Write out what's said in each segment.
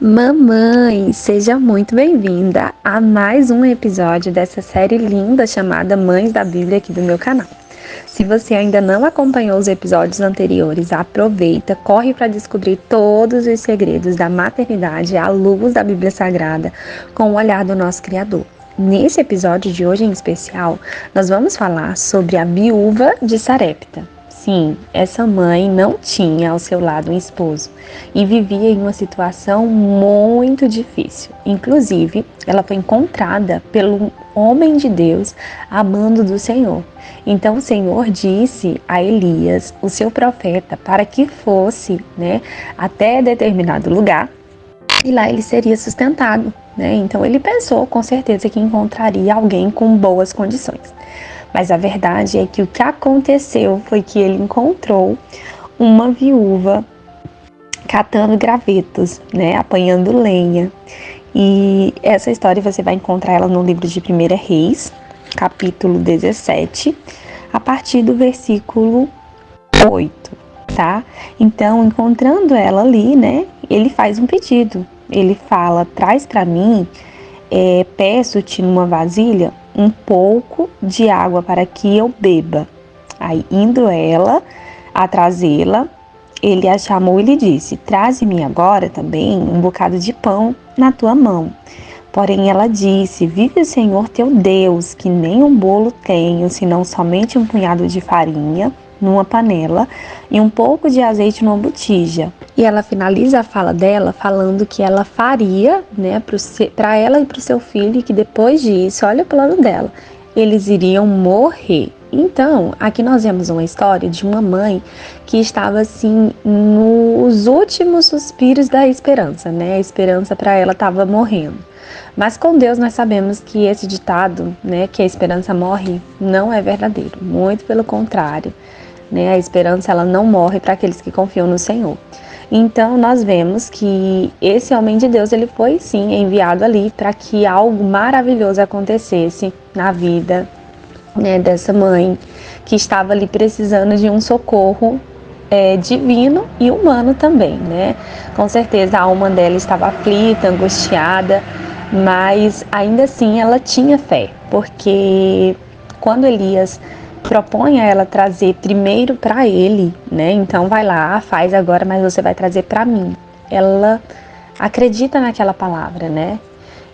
Mamãe, seja muito bem-vinda a mais um episódio dessa série linda chamada Mães da Bíblia aqui do meu canal. Se você ainda não acompanhou os episódios anteriores, aproveita, corre para descobrir todos os segredos da maternidade à luz da Bíblia Sagrada com o olhar do nosso Criador. Nesse episódio de hoje em especial, nós vamos falar sobre a viúva de Sarepta. Sim, essa mãe não tinha ao seu lado um esposo e vivia em uma situação muito difícil. Inclusive, ela foi encontrada pelo homem de Deus, amando do Senhor. Então o Senhor disse a Elias, o seu profeta, para que fosse, até determinado lugar e lá ele seria sustentado. Então ele pensou com certeza que encontraria alguém com boas condições. Mas a verdade é que o que aconteceu foi que ele encontrou uma viúva catando gravetos, apanhando lenha. E essa história você vai encontrar ela no livro de 1 Reis, capítulo 17, a partir do versículo 8, tá? Então, encontrando ela ali, ele faz um pedido. Ele fala, traz para mim, peço-te numa vasilha um pouco de água para que eu beba. Aí, indo ela a trazê-la, ele a chamou e lhe disse, traze-me agora também um bocado de pão na tua mão. Porém ela disse, vive o Senhor teu Deus, que nem um bolo tenho, senão somente um punhado de farinha numa panela e um pouco de azeite numa botija. E ela finaliza a fala dela falando que ela faria, para ela e para o seu filho, e que depois disso, olha o plano dela, eles iriam morrer. Então, aqui nós vemos uma história de uma mãe que estava assim nos últimos suspiros da esperança, A esperança para ela estava morrendo. Mas com Deus nós sabemos que esse ditado, que a esperança morre, não é verdadeiro. Muito pelo contrário, a esperança ela não morre para aqueles que confiam no Senhor. Então nós vemos que esse homem de Deus, ele foi sim enviado ali para que algo maravilhoso acontecesse na vida, dessa mãe que estava ali precisando de um socorro divino e humano também, Com certeza a alma dela estava aflita, angustiada, mas ainda assim ela tinha fé, porque quando Elias propõe a ela trazer primeiro para ele, então vai lá, faz agora, mas você vai trazer para mim. Ela acredita naquela palavra,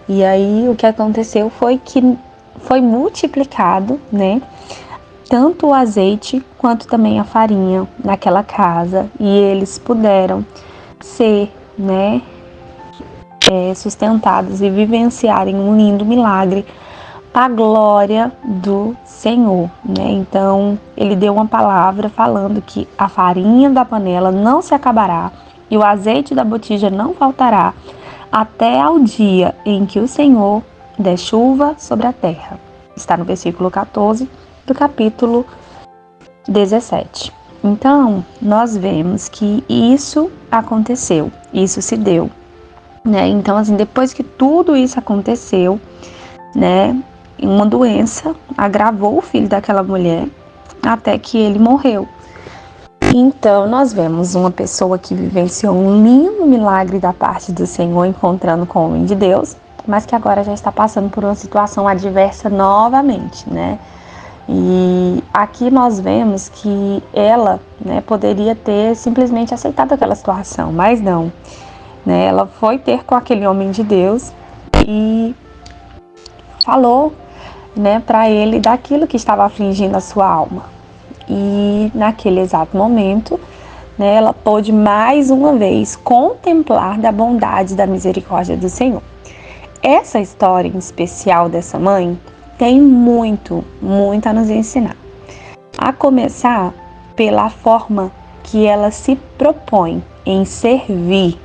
E aí o que aconteceu foi que foi multiplicado, tanto o azeite quanto também a farinha naquela casa, e eles puderam ser, sustentados e vivenciarem um lindo milagre para a glória do Senhor, Então, ele deu uma palavra falando que a farinha da panela não se acabará e o azeite da botija não faltará até ao dia em que o Senhor der chuva sobre a terra. Está no versículo 14 do capítulo 17. Então, nós vemos que isso aconteceu, isso se deu, Então, assim, depois que tudo isso aconteceu, uma doença agravou o filho daquela mulher até que ele morreu. Então, nós vemos uma pessoa que vivenciou um lindo milagre da parte do Senhor, encontrando com o homem de Deus, mas que agora já está passando por uma situação adversa novamente, E aqui nós vemos que ela, poderia ter simplesmente aceitado aquela situação, mas não, Ela foi ter com aquele homem de Deus e falou, para ele daquilo que estava afligindo a sua alma. E naquele exato momento, ela pôde mais uma vez contemplar da bondade e da misericórdia do Senhor. Essa história em especial dessa mãe tem muito a nos ensinar. A começar pela forma que ela se propõe em servir,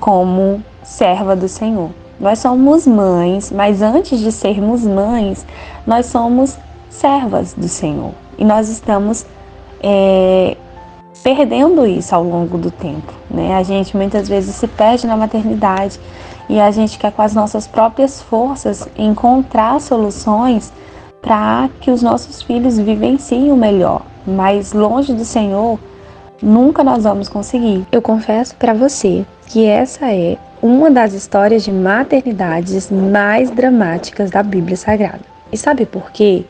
como serva do Senhor. Nós somos mães, mas antes de sermos mães, nós somos servas do Senhor. E nós estamos perdendo isso ao longo do tempo, A gente muitas vezes se perde na maternidade e a gente quer com as nossas próprias forças encontrar soluções para que os nossos filhos vivenciem o melhor. Mas longe do Senhor, nunca nós vamos conseguir. Eu confesso para você que essa é uma das histórias de maternidades mais dramáticas da Bíblia Sagrada. E sabe por quê?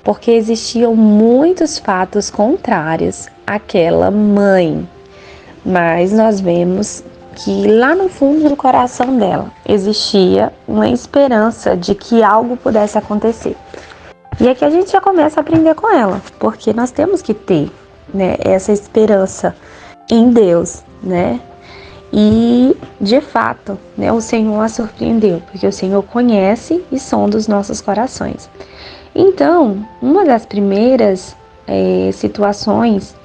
Porque existiam muitos fatos contrários àquela mãe, mas nós vemos que lá no fundo do coração dela existia uma esperança de que algo pudesse acontecer. E aqui a gente já começa a aprender com ela, porque nós temos que ter, né, essa esperança em Deus, né? E, de fato, né, o Senhor a surpreendeu, porque o Senhor conhece e sonda os nossos corações. Então, uma das primeiras situações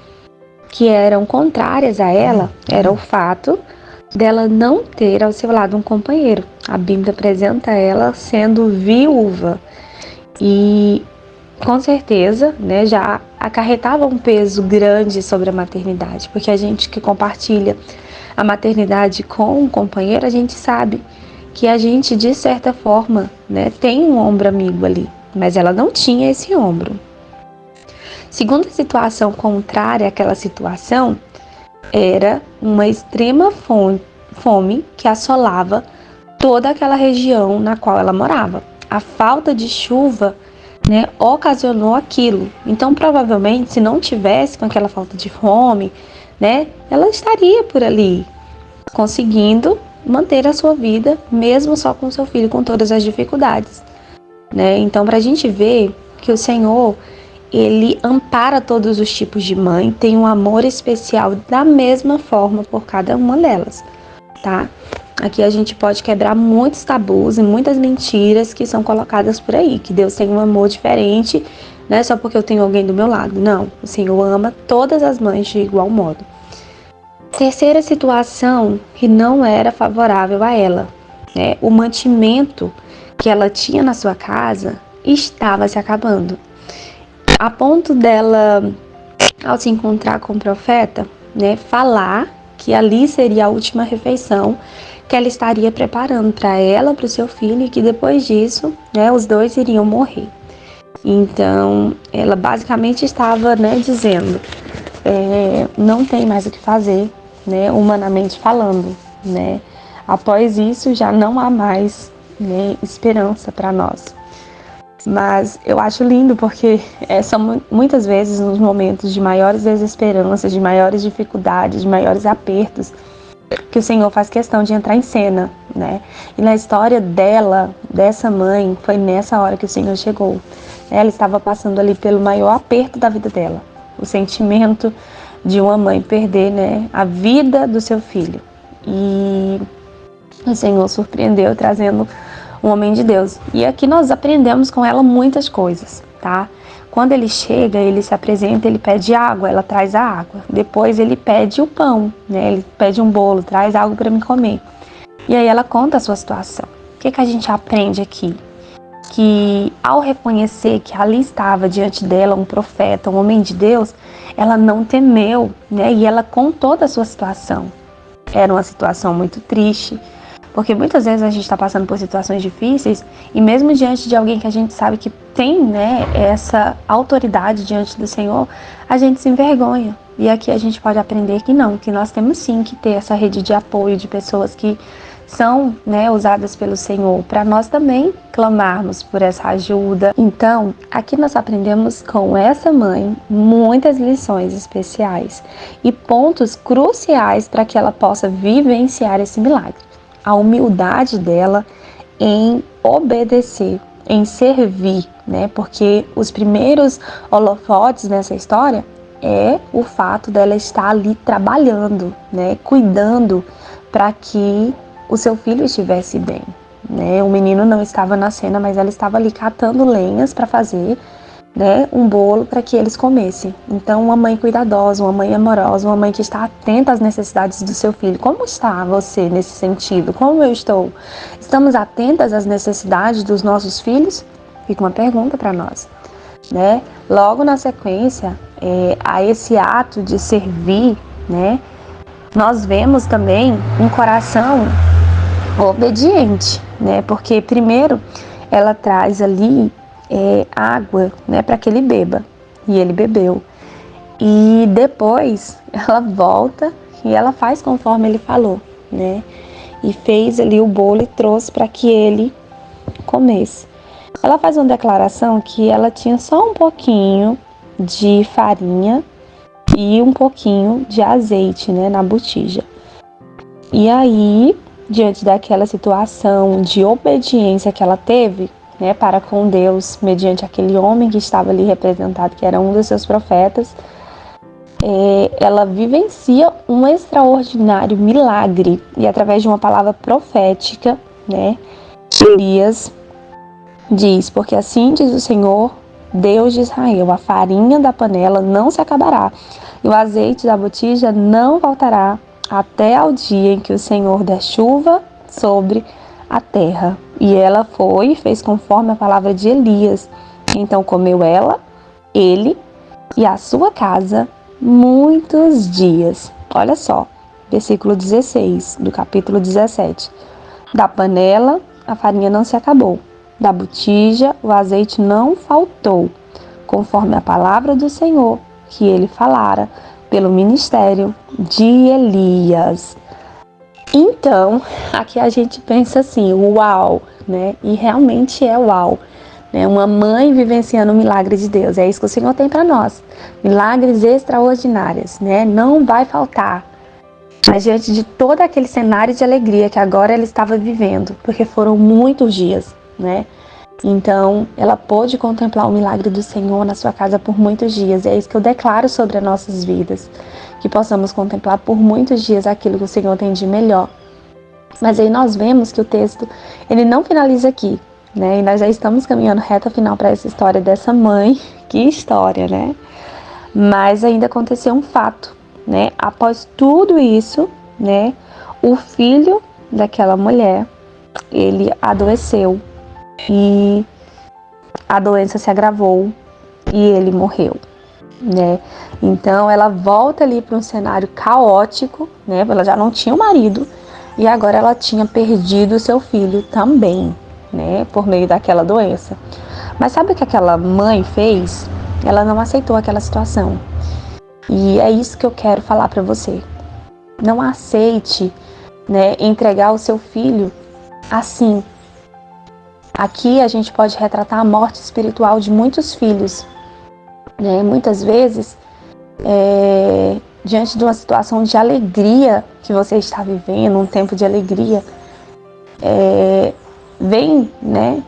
que eram contrárias a ela era o fato dela não ter ao seu lado um companheiro. A Bíblia apresenta ela sendo viúva e, com certeza, né, já acarretava um peso grande sobre a maternidade, porque a gente que compartilha a maternidade com um companheiro, a gente sabe que a gente, de certa forma, né, tem um ombro amigo ali, mas ela não tinha esse ombro. Segunda situação contrária àquela situação era uma extrema fome que assolava toda aquela região na qual ela morava. A falta de chuva, né, ocasionou aquilo. Então, provavelmente, se não tivesse com aquela falta de fome, né, ela estaria por ali, conseguindo manter a sua vida, mesmo só com seu filho, com todas as dificuldades, né? Então, para a gente ver que o Senhor, Ele ampara todos os tipos de mãe, tem um amor especial da mesma forma por cada uma delas, tá? Aqui a gente pode quebrar muitos tabus e muitas mentiras que são colocadas por aí, que Deus tem um amor diferente, né, só porque eu tenho alguém do meu lado. Não, o Senhor ama todas as mães de igual modo. Terceira situação que não era favorável a ela, né, o mantimento que ela tinha na sua casa estava se acabando, a ponto dela, ao se encontrar com o profeta, né, falar que ali seria a última refeição que ela estaria preparando para ela, para o seu filho, e que depois disso, né, os dois iriam morrer. Então, ela basicamente estava, né, dizendo, não tem mais o que fazer, né, humanamente falando, né? Após isso, já não há mais, né, esperança para nós. Mas eu acho lindo porque são muitas vezes nos momentos de maiores desesperanças, de maiores dificuldades, de maiores apertos, que o Senhor faz questão de entrar em cena, né? E na história dela, dessa mãe, foi nessa hora que o Senhor chegou. Ela estava passando ali pelo maior aperto da vida dela, o sentimento de uma mãe perder, né, a vida do seu filho. E o Senhor surpreendeu trazendo um homem de Deus. E aqui nós aprendemos com ela muitas coisas, tá? Quando ele chega, ele se apresenta, ele pede água, ela traz a água. Depois ele pede o pão, né? Ele pede um bolo, traz algo para me comer. E aí ela conta a sua situação. O que a gente aprende aqui? Que ao reconhecer que ali estava diante dela um profeta, um homem de Deus, ela não temeu, né? E ela contou da sua situação. Era uma situação muito triste, porque muitas vezes a gente está passando por situações difíceis e mesmo diante de alguém que a gente sabe que tem, né, essa autoridade diante do Senhor, a gente se envergonha. E aqui a gente pode aprender que não, que nós temos sim que ter essa rede de apoio de pessoas que são, né, usadas pelo Senhor, para nós também clamarmos por essa ajuda. Então, aqui nós aprendemos com essa mãe muitas lições especiais e pontos cruciais para que ela possa vivenciar esse milagre. A humildade dela em obedecer, em servir, né? Porque os primeiros holofotes nessa história é o fato dela estar ali trabalhando, né? Cuidando para que o seu filho estivesse bem, né? O menino não estava na cena, mas ela estava ali catando lenhas para fazer, né, um bolo para que eles comessem. Então, uma mãe cuidadosa, uma mãe amorosa, uma mãe que está atenta às necessidades do seu filho. Como está você nesse sentido? Como eu estou? Estamos atentas às necessidades dos nossos filhos? Fica uma pergunta para nós, né? Logo na sequência, a esse ato de servir, né, nós vemos também um coração obediente, né? Porque primeiro ela traz ali água, né, para que ele beba, e ele bebeu. E depois ela volta e ela faz conforme ele falou, né? E fez ali o bolo e trouxe para que ele comesse. Ela faz uma declaração que ela tinha só um pouquinho de farinha e um pouquinho de azeite, né, na botija. E aí, diante daquela situação de obediência que ela teve, né, para com Deus, mediante aquele homem que estava ali representado, que era um dos seus profetas, ela vivencia um extraordinário milagre. E através de uma palavra profética, né, Elias diz: porque assim diz o Senhor, Deus de Israel, a farinha da panela não se acabará, e o azeite da botija não faltará, até ao dia em que o Senhor der chuva sobre a terra. E ela foi e fez conforme a palavra de Elias. Então comeu ela, ele e a sua casa muitos dias. Olha só, versículo 16 do capítulo 17. Da panela a farinha não se acabou, da botija o azeite não faltou, conforme a palavra do Senhor que ele falara pelo ministério de Elias. Então, aqui a gente pensa assim, uau, né? E realmente é uau, né? Uma mãe vivenciando o milagre de Deus. É isso que o Senhor tem para nós. Milagres extraordinários, né? Não vai faltar. Mas diante de todo aquele cenário de alegria que agora ela estava vivendo, porque foram muitos dias, né? Então, ela pôde contemplar o milagre do Senhor na sua casa por muitos dias. E é isso que eu declaro sobre as nossas vidas. Que possamos contemplar por muitos dias aquilo que o Senhor tem de melhor. Mas aí nós vemos que o texto, ele não finaliza aqui, né? E nós já estamos caminhando reta final para essa história dessa mãe. Que história, né? Mas ainda aconteceu um fato, né? Após tudo isso, né? O filho daquela mulher, ele adoeceu. E a doença se agravou e ele morreu, né? Então ela volta ali para um cenário caótico, né? Ela já não tinha o marido e agora ela tinha perdido o seu filho também, né? Por meio daquela doença. Mas sabe o que aquela mãe fez? Ela não aceitou aquela situação. E é isso que eu quero falar para você. Não aceite, né, entregar o seu filho assim. Aqui a gente pode retratar a morte espiritual de muitos filhos, né? Muitas vezes, diante de uma situação de alegria que você está vivendo, um tempo de alegria,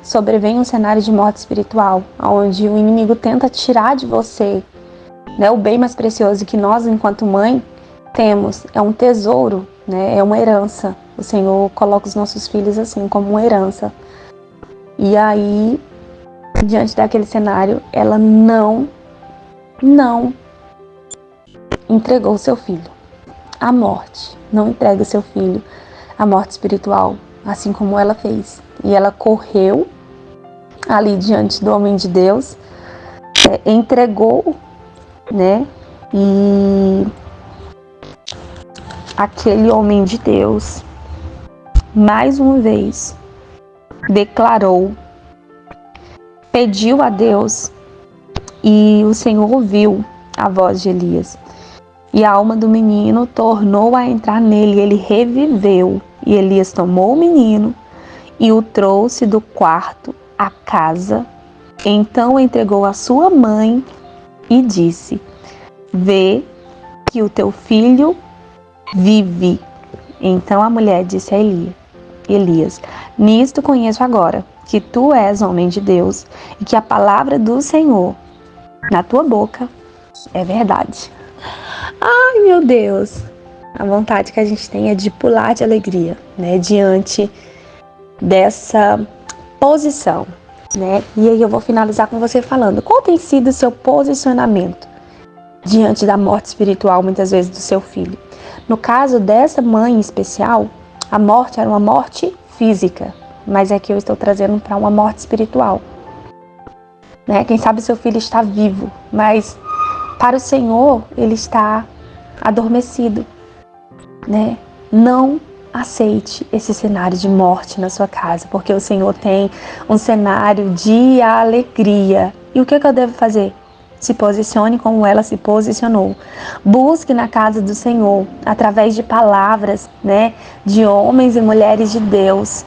sobrevém um cenário de morte espiritual, onde o inimigo tenta tirar de você, né, o bem mais precioso que nós, enquanto mãe, temos. É um tesouro, né? É uma herança. O Senhor coloca os nossos filhos assim, como uma herança. E aí, diante daquele cenário, ela não entregou seu filho à morte. Não entrega seu filho à morte espiritual, assim como ela fez. E ela correu ali diante do homem de Deus, entregou, né? E aquele homem de Deus, mais uma vez, declarou, pediu a Deus, e o Senhor ouviu a voz de Elias. E a alma do menino tornou a entrar nele, ele reviveu. E Elias tomou o menino e o trouxe do quarto à casa. Então entregou a sua mãe e disse: vê que o teu filho vive. Então a mulher disse a Elias: nisto conheço agora que tu és homem de Deus e que a palavra do Senhor na tua boca é verdade. Ai, meu Deus! A vontade que a gente tem é de pular de alegria, né? Diante dessa posição, né? E aí eu vou finalizar com você falando, qual tem sido o seu posicionamento diante da morte espiritual, muitas vezes, do seu filho? No caso dessa mãe em especial, a morte era uma morte física, mas aqui eu estou trazendo para uma morte espiritual, né? Quem sabe seu filho está vivo, mas para o Senhor ele está adormecido, né? Não aceite esse cenário de morte na sua casa, porque o Senhor tem um cenário de alegria. E o que eu devo fazer? se posicione como ela se posicionou. Busque na casa do Senhor, através de palavras, né, de homens e mulheres de Deus,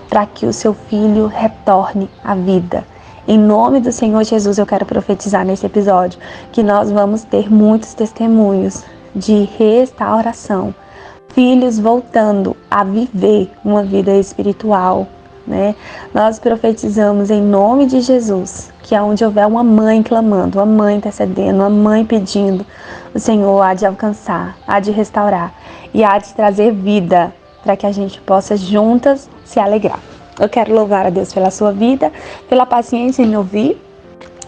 para que o seu filho retorne à vida. Em nome do Senhor Jesus, eu quero profetizar nesse episódio que nós vamos ter muitos testemunhos de restauração. Filhos voltando a viver uma vida espiritual, né? Nós profetizamos em nome de Jesus que aonde houver uma mãe clamando, uma mãe intercedendo, uma mãe pedindo, o Senhor há de alcançar, há de restaurar e há de trazer vida para que a gente possa juntas se alegrar. Eu quero louvar a Deus pela sua vida, pela paciência em me ouvir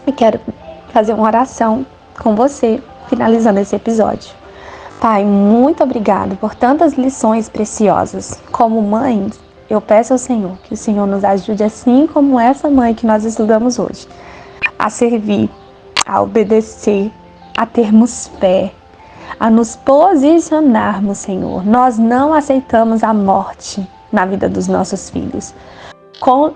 e quero fazer uma oração com você, finalizando esse episódio. Pai, muito obrigado por tantas lições preciosas. Como mães, eu peço ao Senhor que o Senhor nos ajude, assim como essa mãe que nós estudamos hoje, a servir, a obedecer, a termos fé, a nos posicionarmos, Senhor. Nós não aceitamos a morte na vida dos nossos filhos.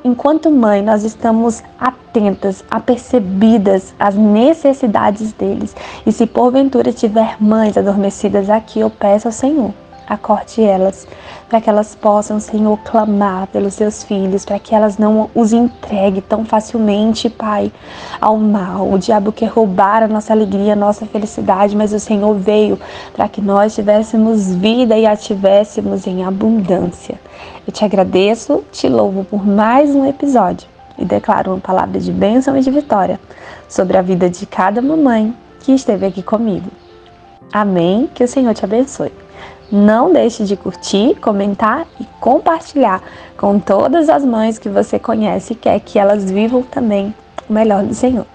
Enquanto mãe, nós estamos atentas, apercebidas às necessidades deles. E se porventura tiver mães adormecidas aqui, eu peço ao Senhor, acorde elas, para que elas possam, Senhor, clamar pelos seus filhos, para que elas não os entreguem tão facilmente, Pai, ao mal. O diabo quer roubar a nossa alegria, a nossa felicidade, mas o Senhor veio para que nós tivéssemos vida e a tivéssemos em abundância. Eu te agradeço, te louvo por mais um episódio e declaro uma palavra de bênção e de vitória sobre a vida de cada mamãe que esteve aqui comigo. Amém? Que o Senhor te abençoe. Não deixe de curtir, comentar e compartilhar com todas as mães que você conhece e quer que elas vivam também o melhor do Senhor.